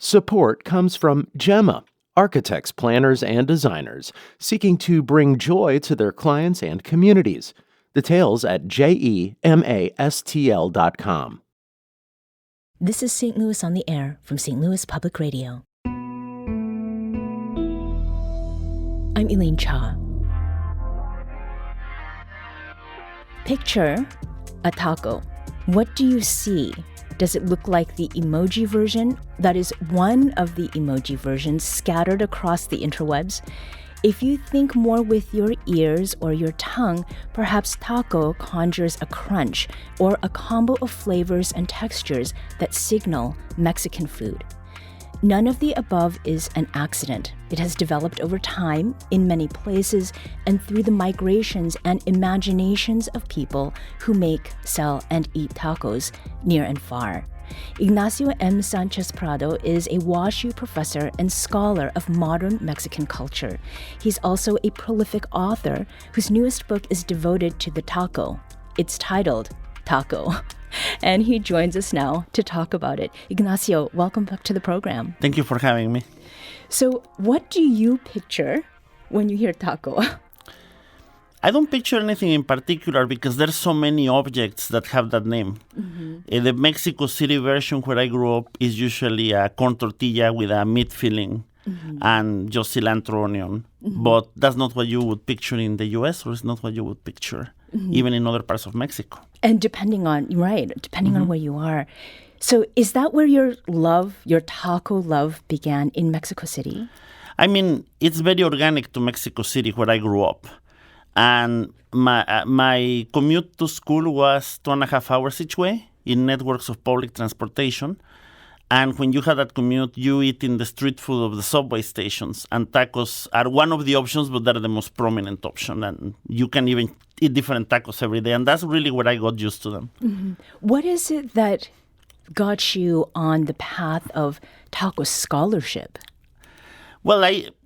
Support comes from Gemma, architects, planners, and designers seeking to bring joy to their clients and communities. Details at gemastl.com. This is St. Louis on the Air from St. Louis Public Radio. I'm Elaine Cha. Picture a taco. What do you see? Does it look like the emoji version? That is one of the emoji versions scattered across the interwebs. If you think more with your ears or your tongue, perhaps taco conjures a crunch or a combo of flavors and textures that signal Mexican food. None of the above is an accident. It has developed over time in many places and through the migrations and imaginations of people who make, sell, and eat tacos near and far. Ignacio M. Sánchez Prado is a WashU professor and scholar of modern Mexican culture. He's also a prolific author whose newest book is devoted to the taco. It's titled Taco. And he joins us now to talk about it. Ignacio, welcome back to the program. Thank you for having me. So what do you picture when you hear taco? I don't picture anything in particular because there's so many objects that have that name. Mm-hmm. The Mexico City version where I grew up is usually a corn tortilla with a meat filling and just cilantro onion. Mm-hmm. But that's not what you would picture in the U.S. or it's not what you would picture even in other parts of Mexico. And depending on where you are. So is that where your taco love began in Mexico City? I mean, it's very organic to Mexico City where I grew up. And my commute to school was 2.5 hours each way in networks of public transportation. And when you had that commute, you eat in the street food of the subway stations. And tacos are one of the options, but they're the most prominent option. And you can even eat different tacos every day. And that's really where I got used to them. Mm-hmm. What is it that got you on the path of taco scholarship? Well,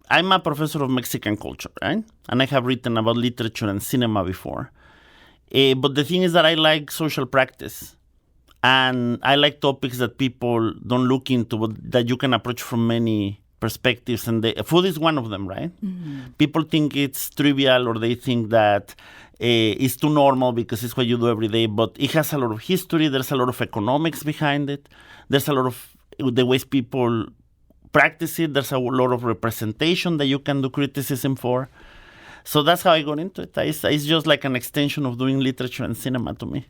I'm a professor of Mexican culture, right? And I have written about literature and cinema before. But the thing is that I like social practice. And I like topics that people don't look into, but that you can approach from many perspectives. And food is one of them, right? Mm-hmm. People think it's trivial or they think that it's too normal because it's what you do every day. But it has a lot of history. There's a lot of economics behind it. There's a lot of the ways people practice it. There's a lot of representation that you can do criticism for. So that's how I got into it. It's just like an extension of doing literature and cinema to me.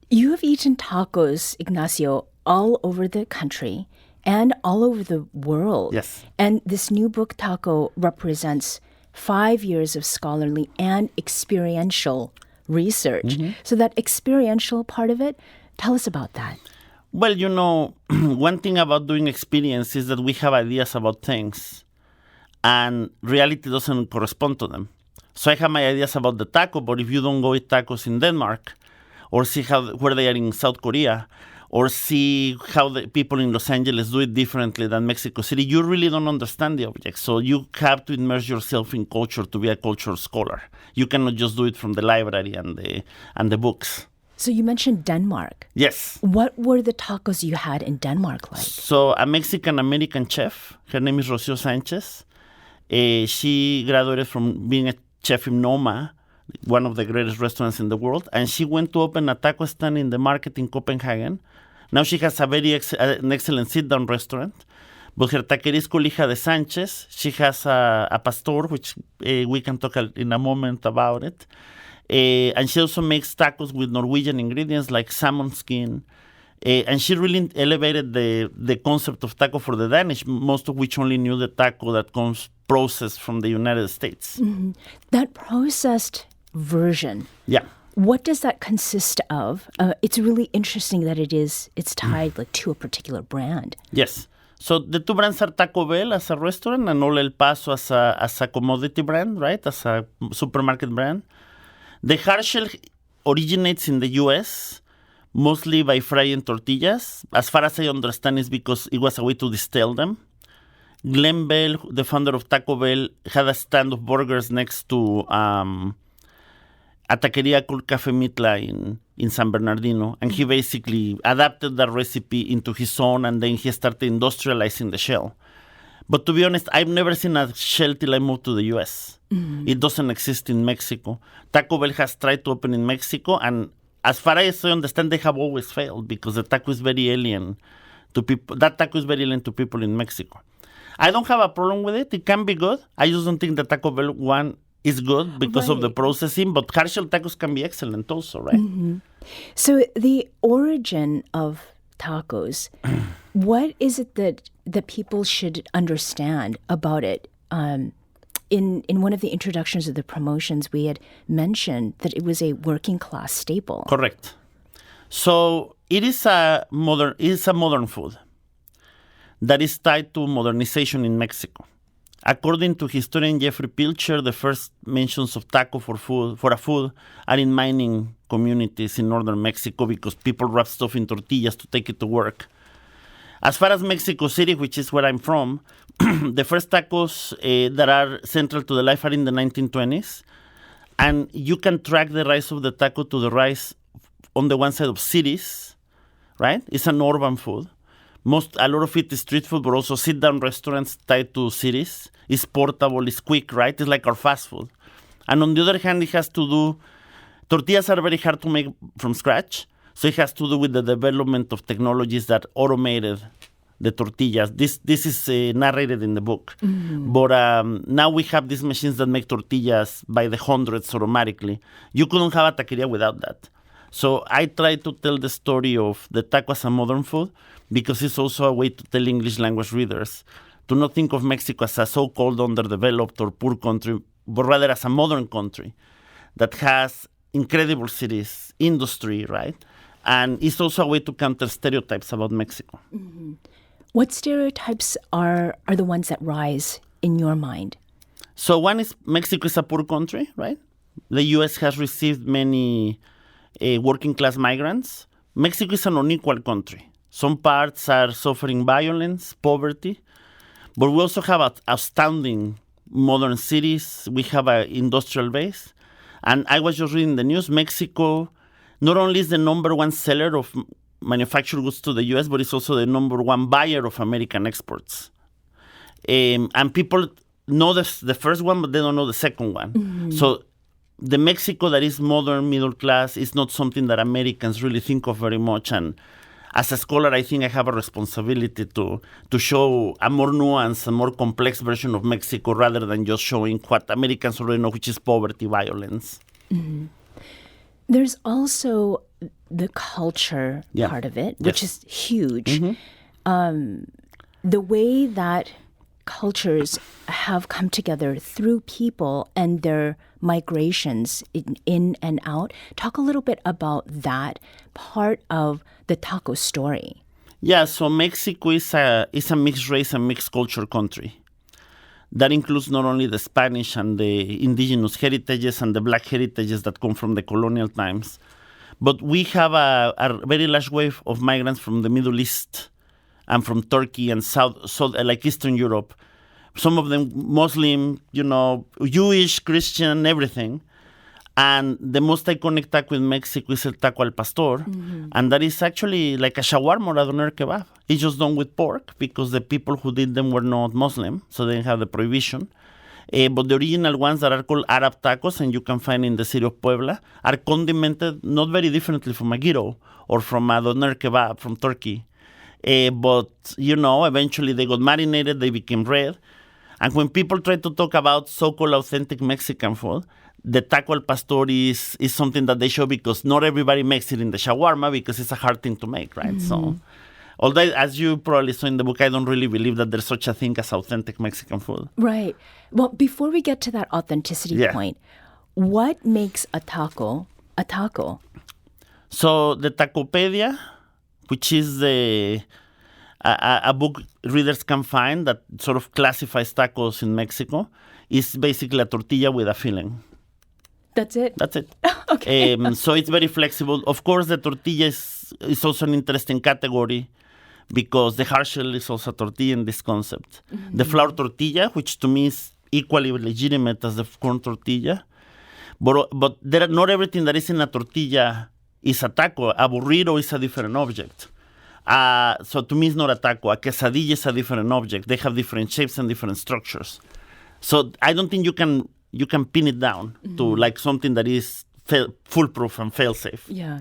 You have eaten tacos, Ignacio, all over the country and all over the world. Yes. And this new book, Taco, represents 5 years of scholarly and experiential research. Mm-hmm. So that experiential part of it, tell us about that. Well, one thing about doing experience is that we have ideas about things and reality doesn't correspond to them. So I have my ideas about the taco, but if you don't go eat tacos in Denmark, or see where they are in South Korea, or see how the people in Los Angeles do it differently than Mexico City, you really don't understand the object. So you have to immerse yourself in culture to be a cultural scholar. You cannot just do it from the library and the books. So you mentioned Denmark. Yes. What were the tacos you had in Denmark like? So a Mexican-American chef, her name is Rocio Sánchez. She graduated from being a chef in Noma, one of the greatest restaurants in the world, and she went to open a taco stand in the market in Copenhagen. Now she has an excellent sit-down restaurant, but her taqueria is Colija de Sánchez. She has a pastor, which we can talk in a moment about it. And she also makes tacos with Norwegian ingredients like salmon skin. And she really elevated the concept of taco for the Danish, most of which only knew the taco that comes processed from the United States. Mm-hmm. That processed version. Yeah. What does that consist of? It's really interesting that it's tied like to a particular brand. Yes. So the two brands are Taco Bell as a restaurant and Ole El Paso as a commodity brand, right? As a supermarket brand. The hard shell originates in the U.S., mostly by frying tortillas. As far as I understand, it's because it was a way to distill them. Glenn Bell, the founder of Taco Bell, had a stand of burgers next to a taqueria called Café Mitla in San Bernardino, and he basically adapted that recipe into his own, and then he started industrializing the shell. But to be honest, I've never seen a shell till I moved to the U.S. It doesn't exist in Mexico. Taco Bell has tried to open in Mexico, and as far as I understand, they have always failed because the taco is very alien to people. That taco is very alien to people in Mexico. I don't have a problem with it. It can be good. I just don't think the Taco Bell one is good because of the processing, but hard shell tacos can be excellent also, right? So the origin of tacos, what is it that people should understand about it? In one of the introductions of the promotions, we had mentioned that it was a working class staple. Correct. So it is a modern food that is tied to modernization in Mexico. According to historian Jeffrey Pilcher, the first mentions of taco for a food are in mining communities in northern Mexico because people wrap stuff in tortillas to take it to work. As far as Mexico City, which is where I'm from, the first tacos that are central to the life are in the 1920s. And you can track the rise of the taco to the rise on the one side of cities, right? It's an urban food. A lot of it is street food, but also sit-down restaurants tied to cities. It's portable, it's quick, right? It's like our fast food. And on the other hand, it has to do... Tortillas are very hard to make from scratch. So it has to do with the development of technologies that automated the tortillas. This is narrated in the book. But now we have these machines that make tortillas by the hundreds automatically. You couldn't have a taqueria without that. So I try to tell the story of the taco as a modern food because it's also a way to tell English language readers to not think of Mexico as a so-called underdeveloped or poor country, but rather as a modern country that has incredible cities, industry, right? And it's also a way to counter stereotypes about Mexico. What stereotypes are the ones that rise in your mind? So one is Mexico is a poor country, right? The U.S. has received many working-class migrants. Mexico is an unequal country. Some parts are suffering violence, poverty, but we also have outstanding modern cities. We have an industrial base. And I was just reading the news. Mexico not only is the number one seller of manufactured goods to the U.S., but it's also the number one buyer of American exports. And people know the first one, but they don't know the second one. So the Mexico that is modern, middle class, is not something that Americans really think of very much. And as a scholar, I think I have a responsibility to show a more nuanced and more complex version of Mexico rather than just showing what Americans already know, which is poverty, violence. There's also the culture part of it, which is huge. The way that cultures have come together through people and their migrations in and out. Talk a little bit about that part of the taco story. Yeah, so Mexico is a mixed race and mixed culture country. That includes not only the Spanish and the indigenous heritages and the black heritages that come from the colonial times, but we have a very large wave of migrants from the Middle East and from Turkey and like Eastern Europe. Some of them Muslim, Jewish, Christian, everything. And the most iconic taco in Mexico is el taco al pastor. And that is actually like a shawarma or a doner kebab. It's just done with pork because the people who did them were not Muslim, so they didn't have the prohibition. But the original ones that are called Arab tacos, and you can find in the city of Puebla, are condimented not very differently from a gyro or from a doner kebab from Turkey. But, eventually they got marinated, they became red. And when people try to talk about so-called authentic Mexican food, the taco al pastor is something that they show because not everybody makes it in the shawarma because it's a hard thing to make, right? So, although, as you probably saw in the book, I don't really believe that there's such a thing as authentic Mexican food. Right. Well, before we get to that authenticity point, what makes a taco a taco? So, the Tacopedia, which is a book readers can find that sort of classifies tacos in Mexico, is basically a tortilla with a filling. That's it? That's it. Okay. So it's very flexible. Of course, the tortilla is also an interesting category because the hard shell is also a tortilla in this concept. The flour tortilla, which to me is equally legitimate as the corn tortilla, but not everything that is in a tortilla is a taco. A burrito is a different object. So to me, it's not a taco. A quesadilla is a different object. They have different shapes and different structures. So I don't think you can pin it down to like something that is foolproof and fail-safe. Yeah.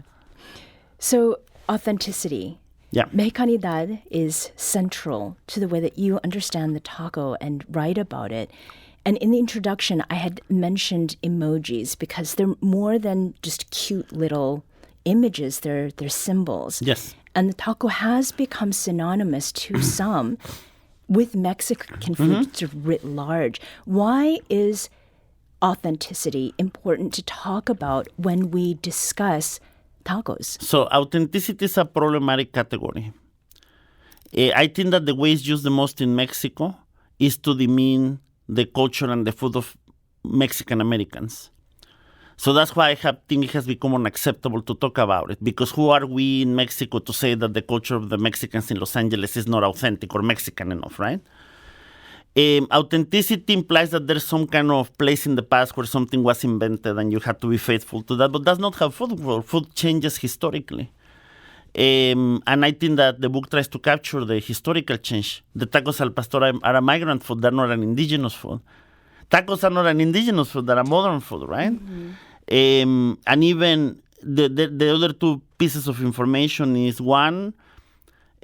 So authenticity. Yeah. Mexicanidad is central to the way that you understand the taco and write about it. And in the introduction, I had mentioned emojis because they're more than just cute little images. They're symbols. Yes. And the taco has become synonymous to some with Mexican food sort of writ large. Why is authenticity important to talk about when we discuss tacos? So authenticity is a problematic category. I think that the way it's used the most in Mexico is to demean the culture and the food of Mexican Americans. So that's why I think it has become unacceptable to talk about it, because who are we in Mexico to say that the culture of the Mexicans in Los Angeles is not authentic or Mexican enough, right? Authenticity implies that there's some kind of place in the past where something was invented and you have to be faithful to that, but that's not how food works. Food changes historically. And I think that the book tries to capture the historical change. The tacos al pastor are a migrant food, they're not an indigenous food. Tacos are not an indigenous food, they're a modern food, right? And even the other two pieces of information is one,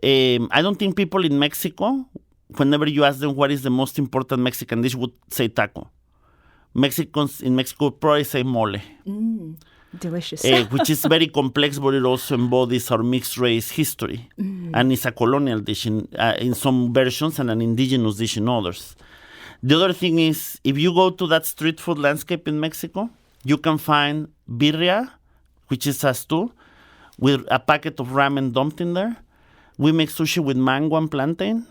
I don't think people in Mexico, whenever you ask them what is the most important Mexican dish, would say taco. Mexicans in Mexico probably say mole. Delicious. Which is very complex, but it also embodies our mixed race history. And it's a colonial dish in some versions and an indigenous dish in others. The other thing is, if you go to that street food landscape in Mexico, you can find birria, which is a stew, with a packet of ramen dumped in there. We make sushi with mango and plantain.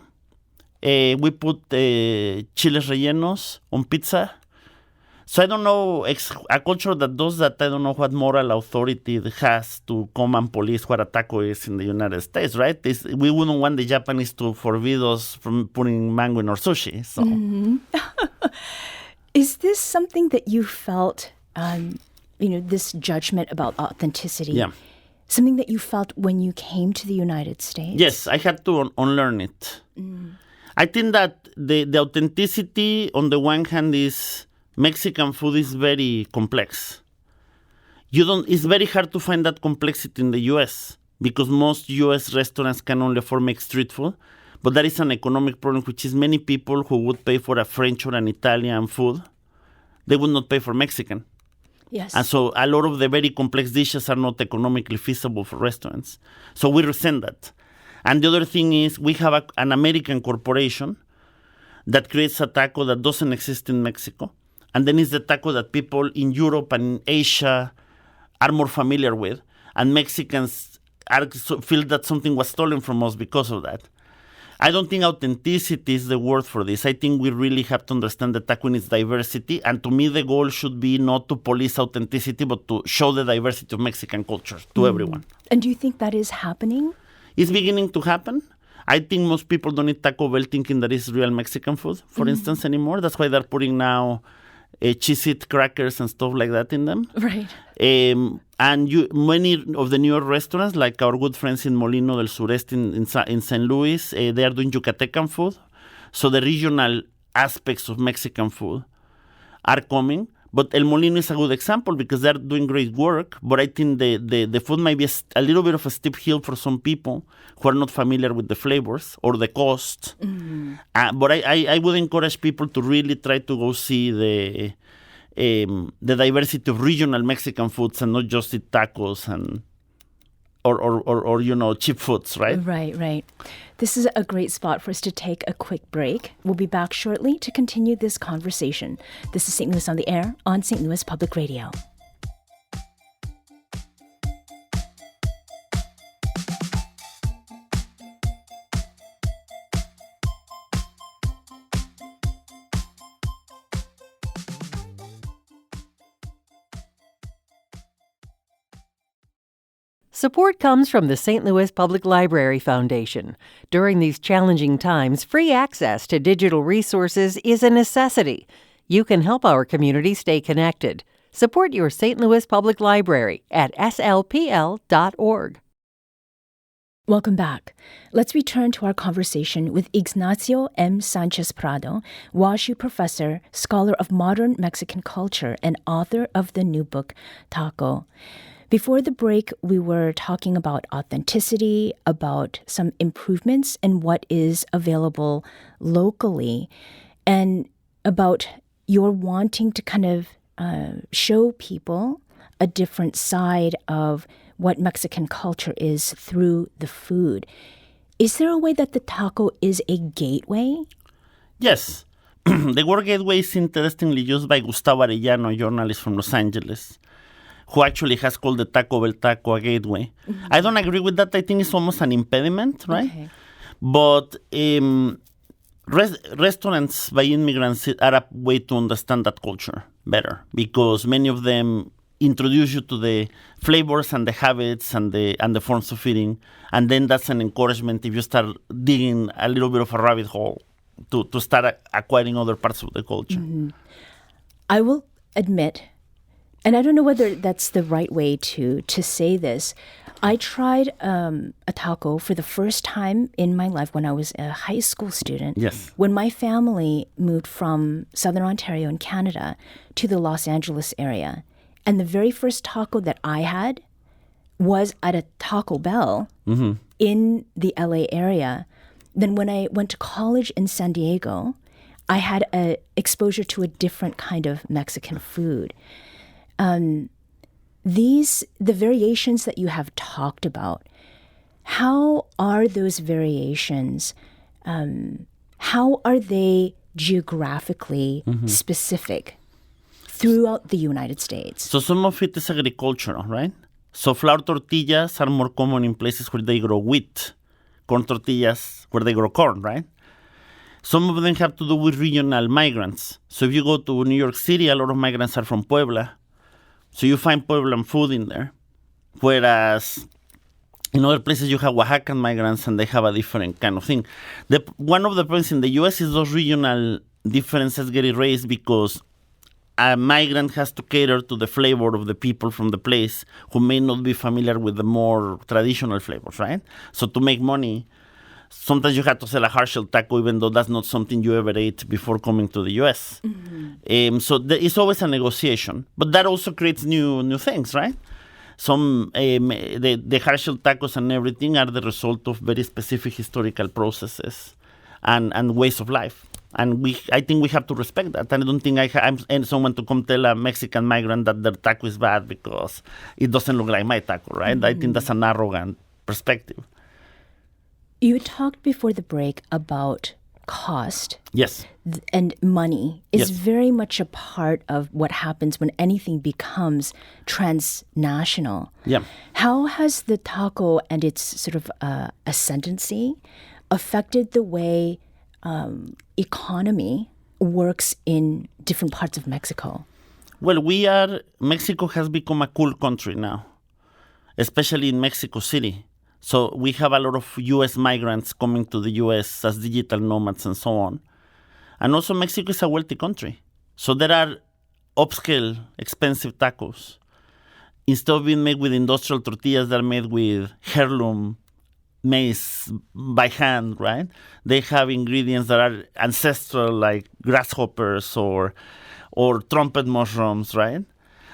We put chiles rellenos on pizza. So I don't know, a culture that does that, I don't know what moral authority it has to come and police what a taco is in the United States, right? We wouldn't want the Japanese to forbid us from putting mango in our sushi. So. Is this something that you felt, this judgment about authenticity? Yeah. Something that you felt when you came to the United States? Yes, I had to unlearn it. I think that the authenticity on the one hand is Mexican food is very complex. It's very hard to find that complexity in the U.S. because most U.S. restaurants can only afford make street food. But that is an economic problem, which is many people who would pay for a French or an Italian food, they would not pay for Mexican. Yes. And so a lot of the very complex dishes are not economically feasible for restaurants. So we resent that. And the other thing is we have an American corporation that creates a taco that doesn't exist in Mexico. And then it's the taco that people in Europe and Asia are more familiar with. And Mexicans feel that something was stolen from us because of that. I don't think authenticity is the word for this. I think we really have to understand the taco in its diversity. And to me, the goal should be not to police authenticity, but to show the diversity of Mexican culture to everyone. And do you think that is happening? It's beginning to happen. I think most people don't eat Taco Bell thinking that it's real Mexican food, for instance, anymore. That's why they're putting now cheese-it crackers and stuff like that in them. Right. And many of the newer restaurants, like our good friends in Molino del Sureste in St. Louis, they are doing Yucatecan food. So the regional aspects of Mexican food are coming. But El Molino is a good example because they're doing great work. But I think the food might be a little bit of a steep hill for some people who are not familiar with the flavors or the cost. But I would encourage people to really try to go see the diversity of regional Mexican foods and not just eat tacos and or cheap foods, right? Right. This is a great spot for us to take a quick break. We'll be back shortly to continue this conversation. This is St. Louis on the Air on St. Louis Public Radio. Support comes from the St. Louis Public Library Foundation. During these challenging times, free access to digital resources is a necessity. You can help our community stay connected. Support your St. Louis Public Library at slpl.org. Welcome back. Let's return to our conversation with Ignacio M. Sánchez Prado, WashU professor, scholar of modern Mexican culture, and author of the new book, Taco. Before the break, we were talking about authenticity, about some improvements in what is available locally, and about your wanting to kind of show people a different side of what Mexican culture is through the food. Is there a way that the taco is a gateway? Yes. The word gateway is interestingly used by Gustavo Arellano, a journalist from Los Angeles, who actually has called the Taco Bell taco a gateway. Mm-hmm. I don't agree with that. I think it's almost an impediment, right? Okay. But restaurants by immigrants are a way to understand that culture better, because many of them introduce you to the flavors and the habits and the forms of eating, and then that's an encouragement if you start digging a little bit of a rabbit hole to start acquiring other parts of the culture. Mm-hmm. I will admit, and I don't know whether that's the right way to say this, I tried a taco for the first time in my life when I was a high school student. Yes. When my family moved from Southern Ontario in Canada to the Los Angeles area. And the very first taco that I had was at a Taco Bell in the LA area. Then when I went to college in San Diego, I had an exposure to a different kind of Mexican food. The variations that you have talked about, how are those variations, how are they geographically specific throughout the United States? So some of it is agricultural, right? So flour tortillas are more common in places where they grow wheat, corn tortillas where they grow corn, right? Some of them have to do with regional migrants. So if you go to New York City, a lot of migrants are from Puebla. So you find Pueblan food in there. Whereas in other places you have Oaxacan migrants and they have a different kind of thing. One of the problems in the U.S. is those regional differences get erased because a migrant has to cater to the flavor of the people from the place who may not be familiar with the more traditional flavors, right? So to make money, sometimes you have to sell a hard-shell taco even though that's not something you ever ate before coming to the U.S. So it's always a negotiation. But that also creates new things, right? Some the hard-shell tacos and everything are the result of very specific historical processes and ways of life. And I think we have to respect that. And I don't think I'm someone to come tell a Mexican migrant that their taco is bad because it doesn't look like my taco, right? I think that's an arrogant perspective. You talked before the break about cost. Yes. And money is very much a part of what happens when anything becomes transnational. Yeah. How has the taco and its sort of ascendancy affected the way economy works in different parts of Mexico? Well, Mexico has become a cool country now, especially in Mexico City. So we have a lot of U.S. migrants coming to the U.S. as digital nomads and so on. And also Mexico is a wealthy country. So there are upscale, expensive tacos. Instead of being made with industrial tortillas, they're made with heirloom maize by hand, right? They have ingredients that are ancestral, like grasshoppers or trumpet mushrooms, right?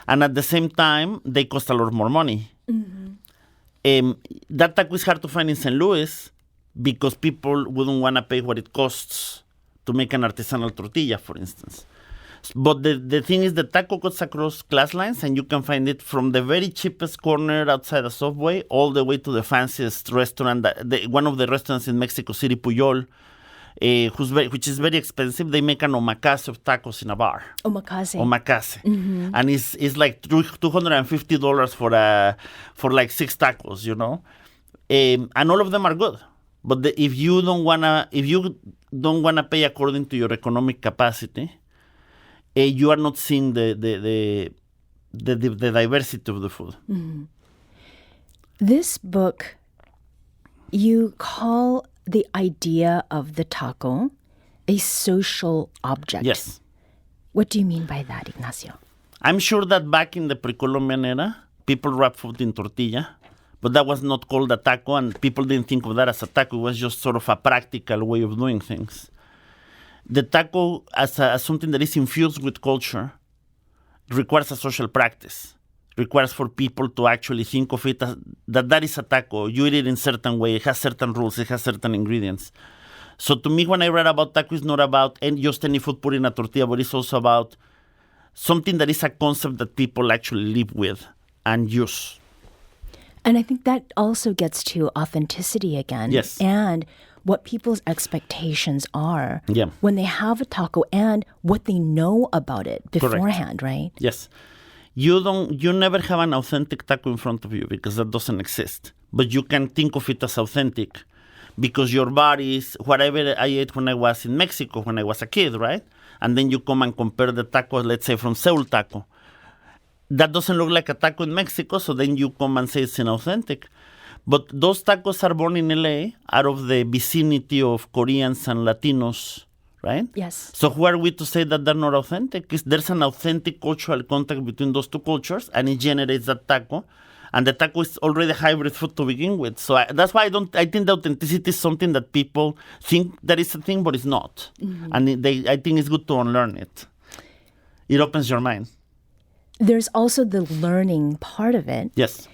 And at the same time, they cost a lot more money. That taco is hard to find in St. Louis because people wouldn't want to pay what it costs to make an artisanal tortilla, for instance. But the thing is, the taco cuts across class lines, and you can find it from the very cheapest corner outside a Subway all the way to the fanciest restaurant. One of the restaurants in Mexico City, Puyol, which is very expensive. They make an omakase of tacos in a bar. Omakase. And it's like $250 for like 6 tacos, you know. And all of them are good. But if you don't wanna pay according to your economic capacity, you are not seeing the diversity of the food. This book, you call the idea of the taco a social object. Yes. What do you mean by that, Ignacio? I'm sure that back in the pre-Columbian era, people wrapped food in tortilla, but that was not called a taco, and people didn't think of that as a taco. It was just sort of a practical way of doing things. The taco, as something that is infused with culture, requires a social practice. Requires for people to actually think of it as that is a taco. You eat it in a certain way. It has certain rules. It has certain ingredients. So to me, when I read about taco, it's not about just any food put in a tortilla, but it's also about something that is a concept that people actually live with and use. And I think that also gets to authenticity again. Yes. And what people's expectations are Yeah. when they have a taco and what they know about it beforehand, right? Yes. You never have an authentic taco in front of you because that doesn't exist. But you can think of it as authentic because your body's, whatever I ate when I was in Mexico, when I was a kid, right? And then you come and compare the taco, let's say from Seoul taco. That doesn't look like a taco in Mexico, so then you come and say it's inauthentic. But those tacos are born in LA out of the vicinity of Koreans and Latinos, right? Yes. So who are we to say that they're not authentic? There's an authentic cultural contact between those two cultures, and it generates that taco. And the taco is already hybrid food to begin with. So that's why I think the authenticity is something that people think that is a thing, but it's not. Mm-hmm. And I think it's good to unlearn it. It opens your mind. There's also the learning part of it. Yes.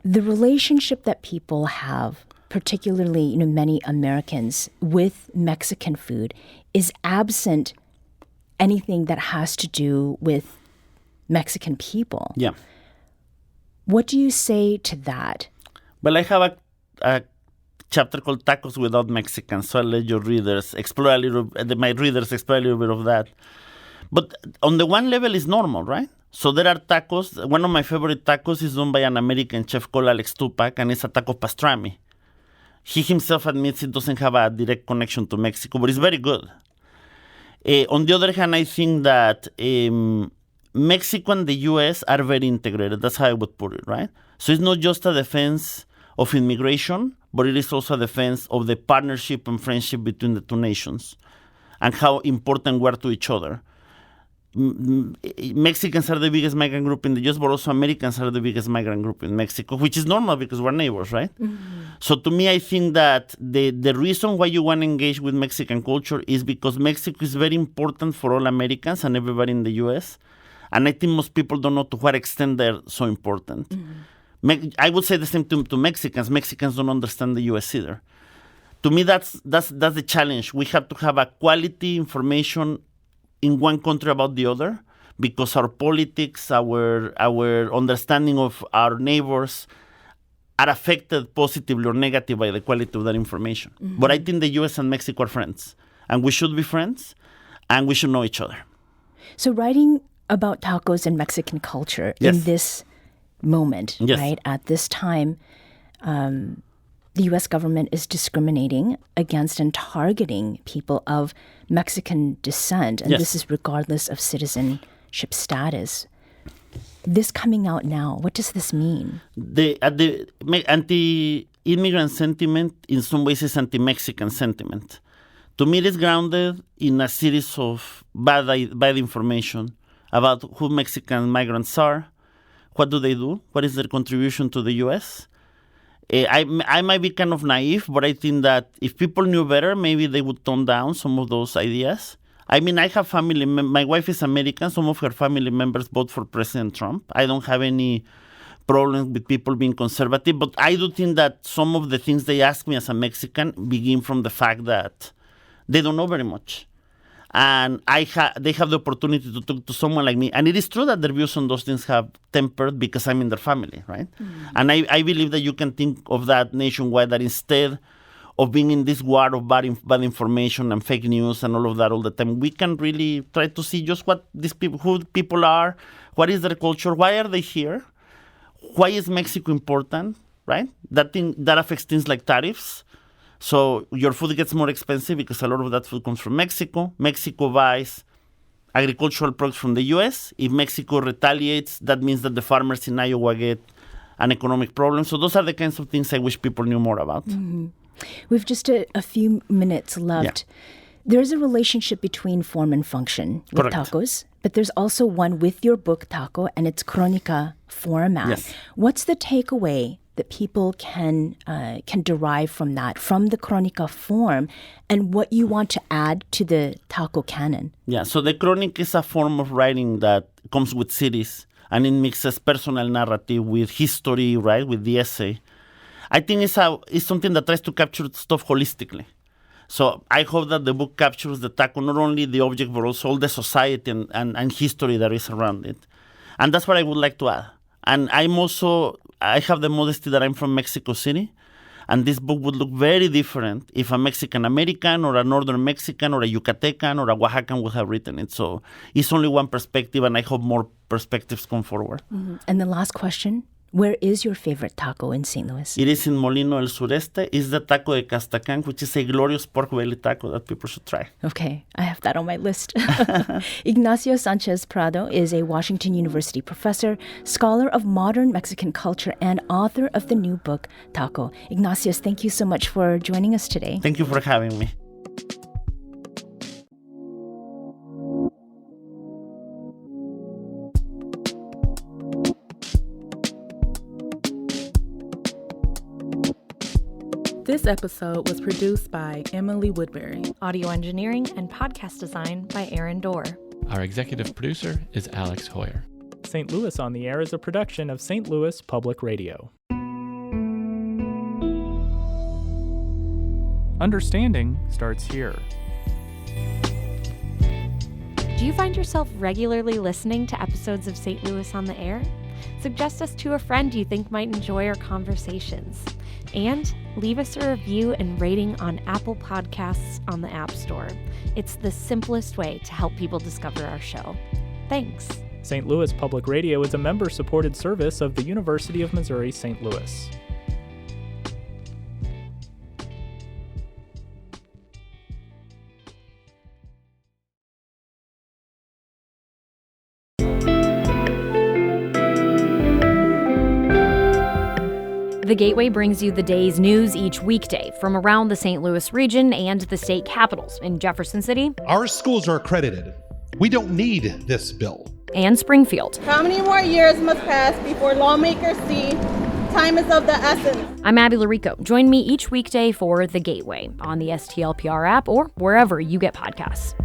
The relationship that people have, particularly many Americans, with Mexican food is absent anything that has to do with Mexican people. Yeah. What do you say to that? Well, I have a chapter called Tacos Without Mexicans, so I'll let your readers explore my readers explore a little bit of that. But on the one level, it's normal, right? So there are tacos. One of my favorite tacos is done by an American chef called Alex Tupac, and it's a taco pastrami. He himself admits it doesn't have a direct connection to Mexico, but it's very good. On the other hand, I think that Mexico and the U.S. are very integrated. That's how I would put it, right? So it's not just a defense of immigration, but it is also a defense of the partnership and friendship between the two nations and how important we are to each other. Mexicans are the biggest migrant group in the U.S., but also Americans are the biggest migrant group in Mexico, which is normal because we're neighbors, right? Mm-hmm. So to me, I think that the reason why you want to engage with Mexican culture is because Mexico is very important for all Americans and everybody in the U.S., and I think most people don't know to what extent they're so important. Mm-hmm. I would say the same to Mexicans. Mexicans don't understand the U.S. either. To me, that's the challenge. We have to have a quality information in one country about the other because our politics, our understanding of our neighbors are affected positively or negatively by the quality of that information. Mm-hmm. But I think the U.S. and Mexico are friends, and we should be friends, and we should know each other. So writing about tacos and Mexican culture Yes. in this moment, Yes. right, at this time, the U.S. government is discriminating against and targeting people of Mexican descent, and Yes. this is regardless of citizenship status. This coming out now, what does this mean? The anti-immigrant sentiment in some ways is anti-Mexican sentiment. To me, it is grounded in a series of bad information about who Mexican migrants are, what do they do, what is their contribution to the U.S., I might be kind of naive, but I think that if people knew better, maybe they would tone down some of those ideas. I mean, I have family. My wife is American. Some of her family members vote for President Trump. I don't have any problems with people being conservative, but I do think that some of the things they ask me as a Mexican begin from the fact that they don't know very much. And they have the opportunity to talk to someone like me. And it is true that their views on those things have tempered because I'm in their family, right? Mm-hmm. And I believe that you can think of that nationwide, that instead of being in this war of bad information and fake news and all of that all the time, we can really try to see just what who people are, what is their culture, why are they here, why is Mexico important, right? That affects things like tariffs. So your food gets more expensive because a lot of that food comes from Mexico. Mexico buys agricultural products from the U.S. If Mexico retaliates, that means that the farmers in Iowa get an economic problem. So those are the kinds of things I wish people knew more about. Mm-hmm. We've just a few minutes left. There's a relationship between form and function with Correct. tacos, but there's also one with your book, Taco, and it's Crónica format. Yes. What's the takeaway that people can derive from that, from the Crónica form, and what you want to add to the Taco canon? Yeah, so the chronic is a form of writing that comes with cities, and it mixes personal narrative with history, right, with the essay. I think it's something that tries to capture stuff holistically. So I hope that the book captures the taco, not only the object, but also all the society and history that is around it. And that's what I would like to add. And I have the modesty that I'm from Mexico City, and this book would look very different if a Mexican-American or a Northern Mexican or a Yucatecan or a Oaxacan would have written it. So it's only one perspective, and I hope more perspectives come forward. Mm-hmm. And the last question, where is your favorite taco in St. Louis? It is in Molino El Sureste. It's the taco de Castacan, which is a glorious pork belly taco that people should try. Okay, I have that on my list. Ignacio Sánchez Prado is a Washington University professor, scholar of modern Mexican culture, and author of the new book, Taco. Ignacio, thank you so much for joining us today. Thank you for having me. This episode was produced by Emily Woodbury. Audio engineering and podcast design by Aaron Dorr. Our executive producer is Alex Hoyer. St. Louis on the Air is a production of St. Louis Public Radio. Understanding starts here. Do you find yourself regularly listening to episodes of St. Louis on the Air? Suggest us to a friend you think might enjoy our conversations. And leave us a review and rating on Apple Podcasts on the App Store. It's the simplest way to help people discover our show. Thanks. St. Louis Public Radio is a member-supported service of the University of Missouri St. Louis. The Gateway brings you the day's news each weekday from around the St. Louis region and the state capitals in Jefferson City. Our schools are accredited. We don't need this bill. And Springfield. How many more years must pass before lawmakers see time is of the essence? I'm Abby Larico. Join me each weekday for The Gateway on the STLPR app or wherever you get podcasts.